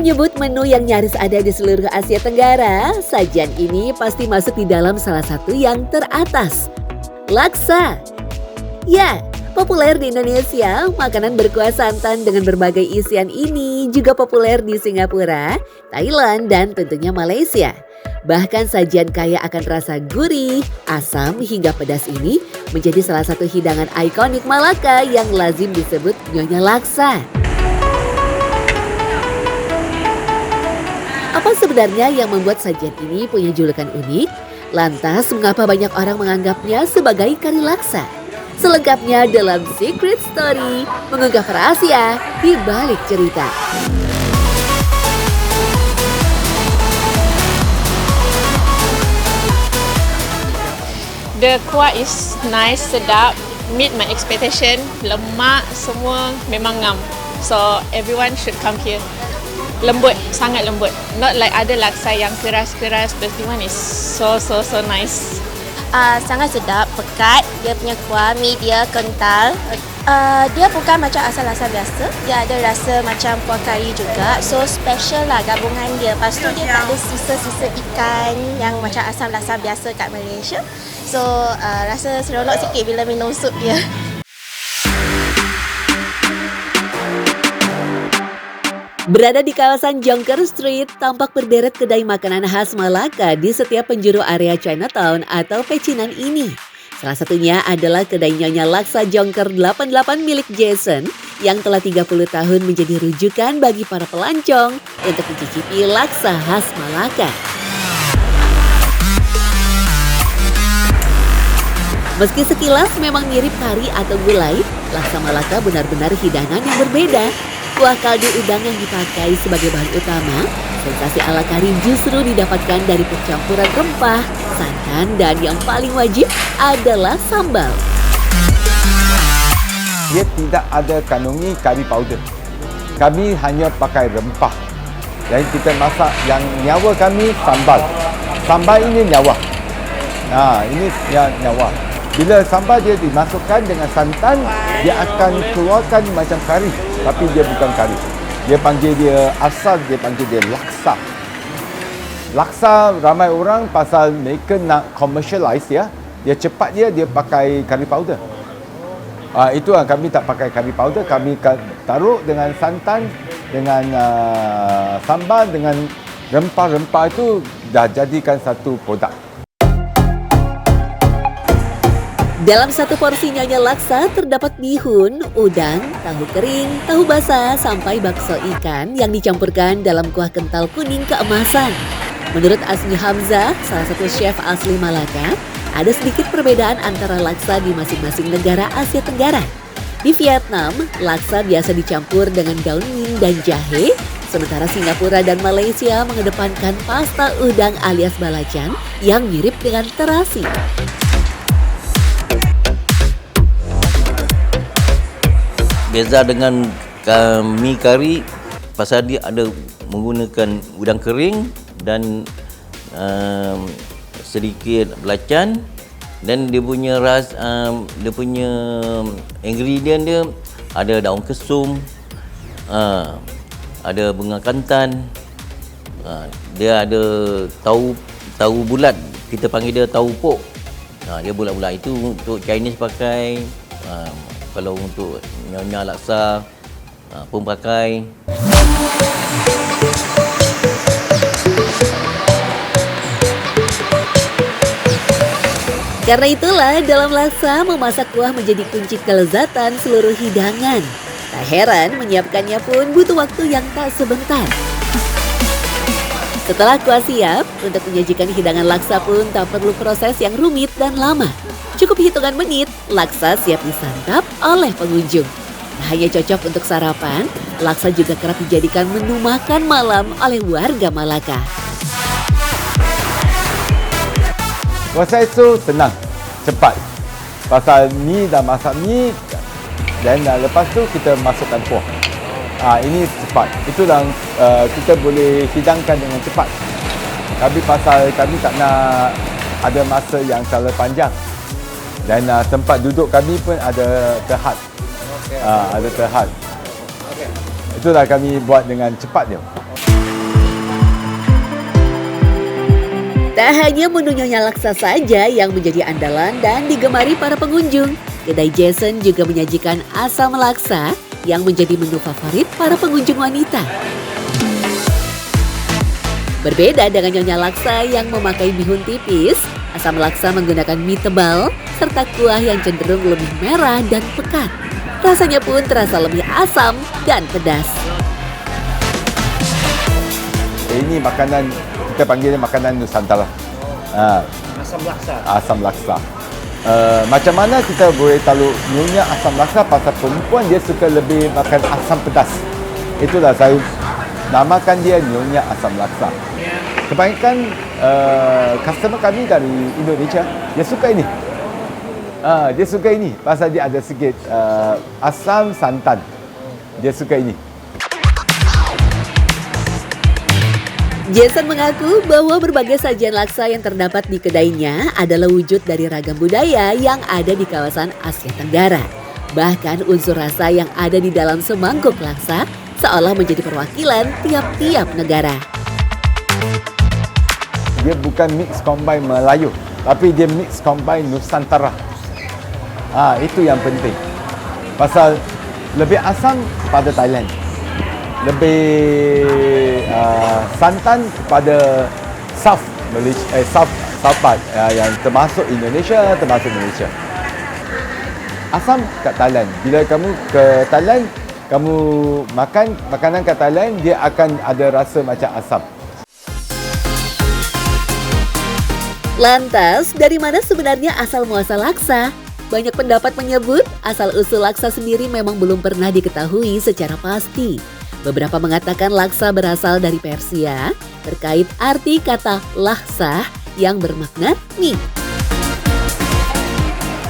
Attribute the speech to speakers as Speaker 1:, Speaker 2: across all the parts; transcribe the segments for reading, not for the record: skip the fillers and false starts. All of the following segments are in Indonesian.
Speaker 1: menyebut menu yang nyaris ada di seluruh Asia Tenggara, sajian ini pasti masuk di dalam salah satu yang teratas. Laksa. Ya, populer di Indonesia, makanan berkuah santan dengan berbagai isian ini juga populer di Singapura, Thailand, dan tentunya Malaysia. Bahkan sajian kaya akan rasa gurih, asam, hingga pedas ini menjadi salah satu hidangan ikonik Malaka yang lazim disebut Nyonya Laksa. Apa sebenarnya yang membuat sajian ini punya julukan unik? Lantas, mengapa banyak orang menganggapnya sebagai kari laksa? Selengkapnya dalam Secret Story, mengungkap rahasia di balik cerita.
Speaker 2: The kuah is nice, sedap, meet my expectation, lemak semua memang ngam. So everyone should come here. Lembut, sangat lembut. Not like other laksa yang keras-keras, but this one is so nice.
Speaker 3: Sangat sedap, pekat. Dia punya kuah, mie dia kental. Dia bukan macam asal laksa biasa. Dia ada rasa macam kuah kari juga. So special lah gabungan dia. Lepas tu dia tak ada sisa-sisa ikan yang macam asam laksa biasa kat Malaysia. So rasa seronok sikit bila minum sup dia.
Speaker 1: Berada di kawasan Jonker Street, tampak berderet kedai makanan khas Malaka di setiap penjuru area Chinatown atau pecinan ini. Salah satunya adalah kedai Nyonya Laksa Jonker 88 milik Jason yang telah 30 tahun menjadi rujukan bagi para pelancong untuk mencicipi laksa khas Malaka. Meski sekilas memang mirip kari atau gulai, laksa Malaka benar-benar hidangan yang berbeda. Kuah kaldu udang yang dipakai sebagai bahan utama, sensasi ala kari justru didapatkan dari percampuran rempah, santan, dan yang paling wajib adalah sambal.
Speaker 4: Dia tidak ada kandungi kari powder. Kami hanya pakai rempah. Dan kita masak yang nyawa kami sambal. Sambal ini nyawa. Ini nyawa. Bila sambal dia dimasukkan dengan santan, dia akan keluarkan macam kari. Tapi dia bukan kari. Dia panggil dia laksa. Laksa ramai orang pasal mereka nak commercialize ya. Dia cepat dia pakai kari powder. Itu yang kami tak pakai kari powder. Kami taruh dengan santan, dengan sambal, dengan rempah-rempah itu dah jadikan satu produk.
Speaker 1: Dalam satu porsi Nyonya Laksa terdapat bihun, udang, tahu kering, tahu basah, sampai bakso ikan yang dicampurkan dalam kuah kental kuning keemasan. Menurut Asmi Hamzah, salah satu chef asli Malaka, ada sedikit perbedaan antara laksa di masing-masing negara Asia Tenggara. Di Vietnam, laksa biasa dicampur dengan daun mint dan jahe, sementara Singapura dan Malaysia mengedepankan pasta udang alias balacan yang mirip dengan terasi.
Speaker 5: Beza dengan mie kari, pasal dia ada menggunakan udang kering dan sedikit belacan, dan dia punya ingredient dia ada daun kesum, ada bunga kantan, dia ada tahu bulat, kita panggil dia tahu pok. Dia bulat-bulat, itu untuk Chinese pakai. Kalau untuk Nyonya Laksa pun pakai.
Speaker 1: Karena itulah dalam laksa memasak kuah menjadi kunci kelezatan seluruh hidangan. Tak heran menyiapkannya pun butuh waktu yang tak sebentar. Setelah kuah siap, untuk menyajikan hidangan laksa pun tak perlu proses yang rumit dan lama. Cukup hitungan menit, laksa siap disantap oleh pengunjung. Tak hanya cocok untuk sarapan, laksa juga kerap dijadikan menu makan malam oleh warga Malaka.
Speaker 4: Proses itu senang, cepat. Pasal mie dah masak mie, dan lepas tu kita masukkan kuah. Ini cepat. Itulah kita boleh hidangkan dengan cepat. Tapi pasal kami tak nak ada masa yang terlalu panjang. Dan tempat duduk kami pun ada terhad. Ada terhad. Itulah kami buat dengan cepat je.
Speaker 1: Tak hanya menu Nyonya Laksa saja yang menjadi andalan dan digemari para pengunjung, kedai Jason juga menyajikan asam laksa yang menjadi menu favorit para pengunjung wanita. Berbeda dengan Nyonya Laksa yang memakai bihun tipis, asam laksa menggunakan mie tebal serta kuah yang cenderung lebih merah dan pekat. Rasanya pun terasa lebih asam dan pedas.
Speaker 4: Ini makanan, kita panggilnya makanan Nusantara.
Speaker 6: Asam laksa.
Speaker 4: Asam laksa. Macam mana kita boleh tahu nyonya asam laksa? Pasal perempuan dia suka lebih makan asam pedas. Itulah saya namakan dia nyonya asam laksa. Kebanyakan customer kami dari Indonesia, dia suka ini. Dia suka ini pasal dia ada sikit asam santan. Dia suka ini.
Speaker 1: Jason mengaku bahwa berbagai sajian laksa yang terdapat di kedainya adalah wujud dari ragam budaya yang ada di kawasan Asia Tenggara. Bahkan unsur rasa yang ada di dalam semangkuk laksa seolah menjadi perwakilan tiap-tiap negara.
Speaker 4: Dia bukan mix combine Melayu, tapi dia mix combine Nusantara. Itu yang penting. Pasal lebih asam pada Thailand. Lebih santan kepada South Malaysia, South part yang termasuk Indonesia. Asam kat Thailand. Bila kamu ke Thailand, kamu makan makanan kat Thailand, dia akan ada rasa macam asam.
Speaker 1: Lantas, dari mana sebenarnya asal muasal laksa? Banyak pendapat menyebut asal-usul laksa sendiri memang belum pernah diketahui secara pasti. Beberapa mengatakan laksa berasal dari Persia terkait arti kata laksa yang bermakna mie.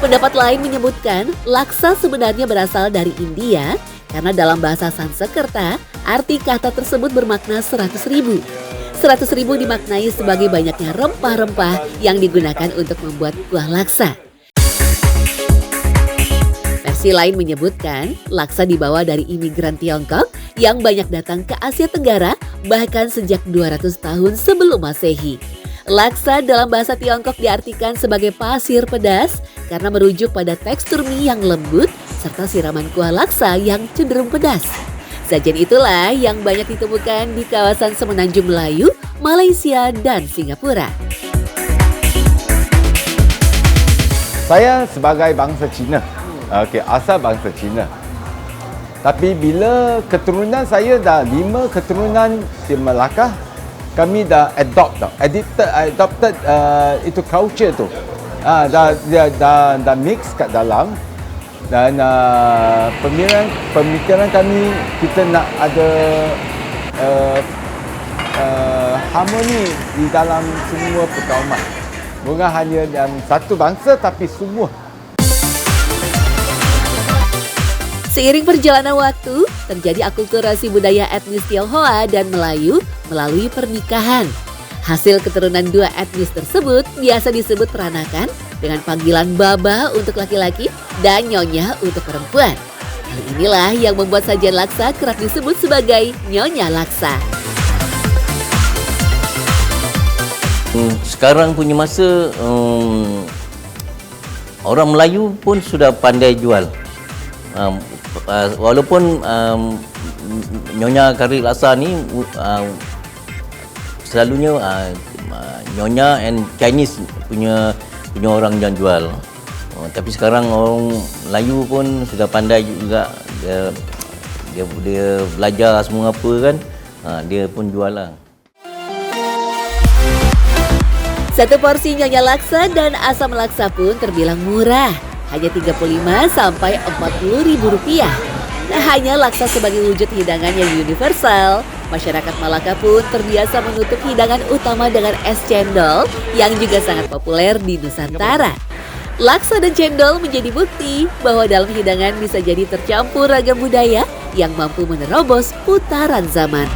Speaker 1: Pendapat lain menyebutkan laksa sebenarnya berasal dari India karena dalam bahasa Sanskerta arti kata tersebut bermakna 100.000. 100.000 dimaknai sebagai banyaknya rempah-rempah yang digunakan untuk membuat kuah laksa. Versi lain menyebutkan laksa dibawa dari imigran Tiongkok yang banyak datang ke Asia Tenggara bahkan sejak 200 tahun sebelum Masehi. Laksa dalam bahasa Tiongkok diartikan sebagai pasir pedas karena merujuk pada tekstur mie yang lembut serta siraman kuah laksa yang cenderung pedas. Sajian itulah yang banyak ditemukan di kawasan Semenanjung Melayu, Malaysia, dan Singapura.
Speaker 4: Saya sebagai bangsa Cina, asal bangsa Cina. Tapi bila keturunan saya dah 5 keturunan di Melaka, kami dah adopted itu culture tu. Dah mix kat dalam. Dan pemikiran kami, kita nak ada harmoni di dalam semua perkauman. Bukan hanya dalam satu bangsa tapi semua.
Speaker 1: Seiring perjalanan waktu, terjadi akulturasi budaya etnis Tionghoa dan Melayu melalui pernikahan. Hasil keturunan dua etnis tersebut biasa disebut peranakan dengan panggilan baba untuk laki-laki dan nyonya untuk perempuan. Hal inilah yang membuat sajian laksa kerap disebut sebagai Nyonya Laksa.
Speaker 5: Sekarang punya masa, orang Melayu pun sudah pandai jual. Walaupun Nyonya Kari Laksa ni selalunya Nyonya and Chinese punya orang yang jual. Tapi sekarang orang Melayu pun sudah pandai juga, dia belajar semua apa kan, dia pun jual lah.
Speaker 1: Satu porsi Nyonya Laksa dan asam laksa pun terbilang murah, hanya 35 sampai 40 ribu rupiah. Nah, hanya laksa sebagai wujud hidangan yang universal, masyarakat Malaka pun terbiasa menutup hidangan utama dengan es cendol yang juga sangat populer di Nusantara. Laksa dan cendol menjadi bukti bahwa dalam hidangan bisa jadi tercampur ragam budaya yang mampu menerobos putaran zaman.